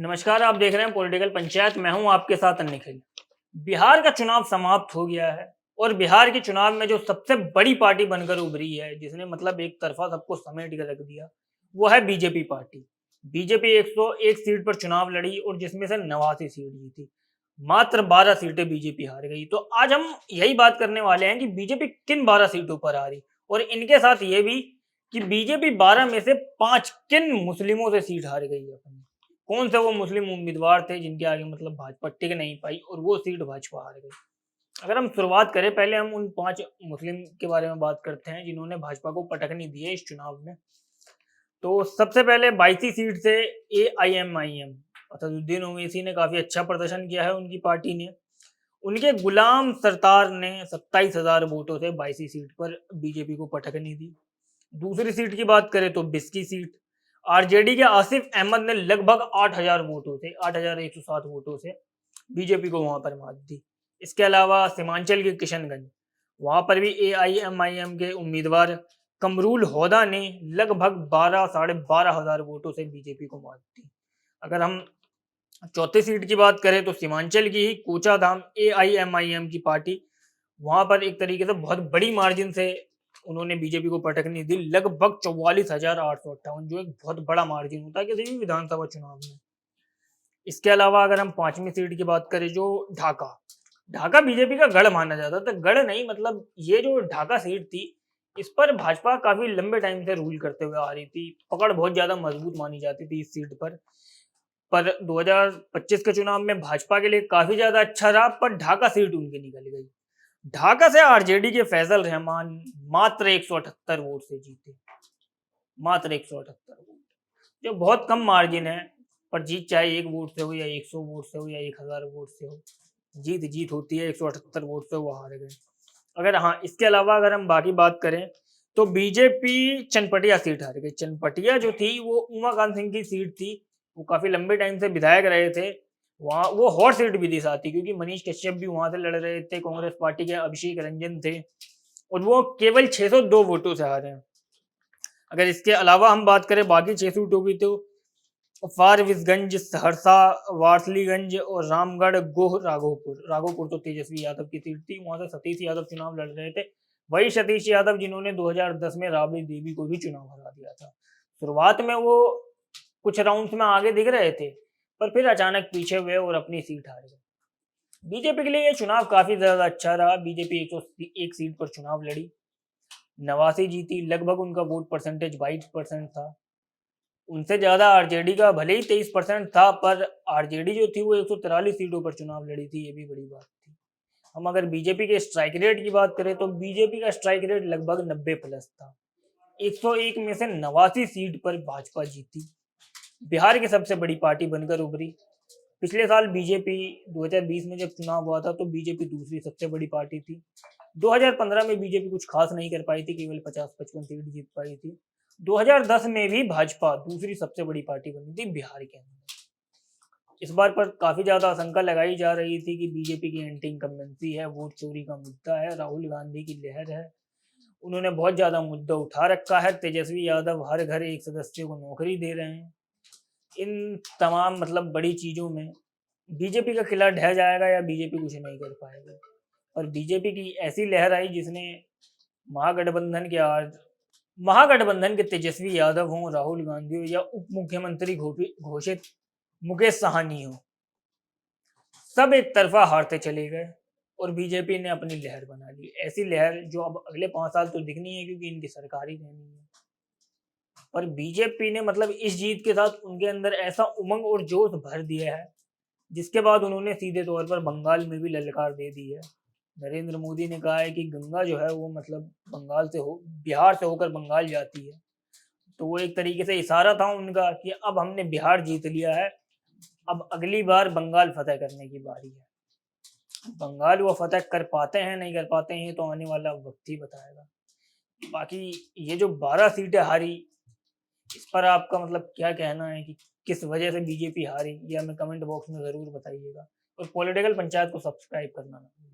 नमस्कार, आप देख रहे हैं पॉलिटिकल पंचायत। मैं हूं आपके साथ निखिल। बिहार का चुनाव समाप्त हो गया है और बिहार के चुनाव में जो सबसे बड़ी पार्टी बनकर उभरी है, जिसने मतलब एक तरफा सबको समेट के रख दिया, वो है बीजेपी पार्टी। बीजेपी 101 सीट पर चुनाव लड़ी और जिसमें से 89 सीट जीती। मात्र 12 सीटें बीजेपी हार गई। तो आज हम यही बात करने वाले हैं कि बीजेपी किन 12 सीटों पर आ रही, और इनके साथ ये भी कि बीजेपी 12 में से 5 किन मुस्लिमों से सीट हार गई है अपनी। कौन से वो मुस्लिम उम्मीदवार थे जिनके आगे मतलब भाजपा टिक नहीं पाई और वो सीट भाजपा हार गई। अगर हम शुरुआत करें, पहले हम उन 5 मुस्लिम के बारे में बात करते हैं जिन्होंने भाजपा को पटकनी दी है इस चुनाव में। तो सबसे पहले 22 सीट से AIMIM असदुद्दीन ओवैसी ने काफी अच्छा प्रदर्शन किया है उनकी पार्टी ने। उनके गुलाम सरतार ने 27,000 वोटों से 22 सीट पर बीजेपी को पटकनी दी। दूसरी सीट की बात करें तो 20 की सीट आरजेडी के आसिफ अहमद ने लगभग 8,000 वोटों से 8,107 वोटों से बीजेपी को वहां पर मात दी। इसके अलावा सीमांचल के किशनगंज, वहां पर भी AIMIM के उम्मीदवार कमरूल होदा ने लगभग 12,500 वोटों से बीजेपी को मात दी। अगर हम चौथी सीट की बात करें तो सीमांचल की ही कोचाधाम AIMIM की पार्टी, वहां पर एक तरीके से बहुत बड़ी मार्जिन से उन्होंने बीजेपी को पटकनी दी, लगभग 44,858, जो एक बहुत बड़ा मार्जिन होता है किसी भी विधानसभा चुनाव में। इसके अलावा अगर हम पांचवी सीट की बात करें, जो ढाका ढाका बीजेपी का गढ़ माना जाता था। गढ़ नहीं, मतलब ये जो ढाका सीट थी, इस पर भाजपा काफी लंबे टाइम से रूल करते हुए आ रही थी। पकड़ बहुत ज्यादा मजबूत मानी जाती थी इस सीट पर 2025 के चुनाव में भाजपा के लिए काफी ज्यादा अच्छा रहा, पर ढाका सीट उनकी निकल गई। ढाका से आरजेडी के फैजल रहमान मात्र 178 वोट से जीते। मात्र 178 वोट, जो बहुत कम मार्जिन है। पर जीत चाहे 1 वोट से हो या 100 वोट से हो या 1,000 वोट से हो, जीत जीत होती है। 178 वोट से वो हार गए। अगर हाँ, इसके अलावा अगर हम बाकी बात करें तो बीजेपी चनपटिया सीट हार गई। चनपटिया जो थी वो उमाकांत सिंह की सीट थी। वो काफी लंबे टाइम से विधायक रहे थे। वहाँ वो हॉट सीट भी थी साथ ही, क्योंकि मनीष कश्यप भी वहां से लड़ रहे थे। कांग्रेस पार्टी के अभिषेक रंजन थे और वो केवल 602 वोटों से हारे हैं। अगर इसके अलावा हम बात करें बाकी 6 सीटों की, तो फारबिसगंज, सहरसा, वारसलीगंज और रामगढ़, गोह, राघोपुर तो तेजस्वी यादव की सीट थी। वहां से सतीश यादव चुनाव लड़ रहे थे। वही सतीश यादव जिन्होंने 2010 में राबड़ी देवी को भी चुनाव हरा दिया था। शुरुआत में वो कुछ राउंड्स में आगे दिख रहे थे, पर फिर अचानक पीछे हुए और अपनी सीट हार गए। बीजेपी के लिए ये चुनाव काफी ज्यादा अच्छा रहा। बीजेपी 101 सीट पर चुनाव लड़ी, 89 जीती। लगभग उनका वोट परसेंटेज 22% था। उनसे ज्यादा आरजेडी का भले ही 23% था, पर आरजेडी जो थी वो 143 सीटों पर चुनाव लड़ी थी। ये भी बड़ी बात थी। हम अगर बीजेपी के स्ट्राइक रेट की बात करें तो बीजेपी का स्ट्राइक रेट लगभग 90 प्लस था। 101 में से 89 सीट पर भाजपा जीती। बिहार की सबसे बड़ी पार्टी बनकर उभरी। पिछले साल बीजेपी 2020 में जब चुनाव हुआ था तो बीजेपी दूसरी सबसे बड़ी पार्टी थी। 2015 में बीजेपी कुछ खास नहीं कर पाई थी, केवल 50-55 सीट जीत पाई थी। 2010 में भी भाजपा दूसरी सबसे बड़ी पार्टी बनी थी बिहार के अंदर। इस बार पर काफी ज्यादा आशंका लगाई जा रही थी कि बीजेपी की एंटी इनकम्बेंसी है, वोट चोरी का मुद्दा है, राहुल गांधी की लहर है। उन्होंने बहुत ज्यादा मुद्दा उठा रखा है। तेजस्वी यादव हर घर एक सदस्य को नौकरी दे रहे हैं। इन तमाम मतलब बड़ी चीजों में बीजेपी का किला ढह जाएगा या बीजेपी कुछ नहीं कर पाएगी। और बीजेपी की ऐसी लहर आई जिसने महागठबंधन के आज महागठबंधन के तेजस्वी यादव हों, राहुल गांधी हो या उप मुख्यमंत्री घोषित मुकेश साहनी हो, सब एक तरफा हारते चले गए और बीजेपी ने अपनी लहर बना ली। ऐसी लहर जो अब अगले 5 साल तो दिखनी है, क्योंकि इनकी सरकार ही रहनी है। पर बीजेपी ने मतलब इस जीत के साथ उनके अंदर ऐसा उमंग और जोश भर दिया है, जिसके बाद उन्होंने सीधे तौर पर बंगाल में भी ललकार दे दी है। नरेंद्र मोदी ने कहा है कि गंगा जो है वो मतलब बिहार से होकर बंगाल जाती है। तो वो एक तरीके से इशारा था उनका कि अब हमने बिहार जीत लिया है, अब अगली बार बंगाल फतेह करने की बारी है। बंगाल वो फतेह कर पाते हैं नहीं कर पाते हैं तो आने वाला वक्त ही बताएगा। बाकी ये जो 12 सीटें हारी, इस पर आपका मतलब क्या कहना है कि किस वजह से बीजेपी हारी, ये हमें कमेंट बॉक्स में जरूर बताइएगा। और पॉलिटिकल पंचायत को सब्सक्राइब करना ना भूलिए।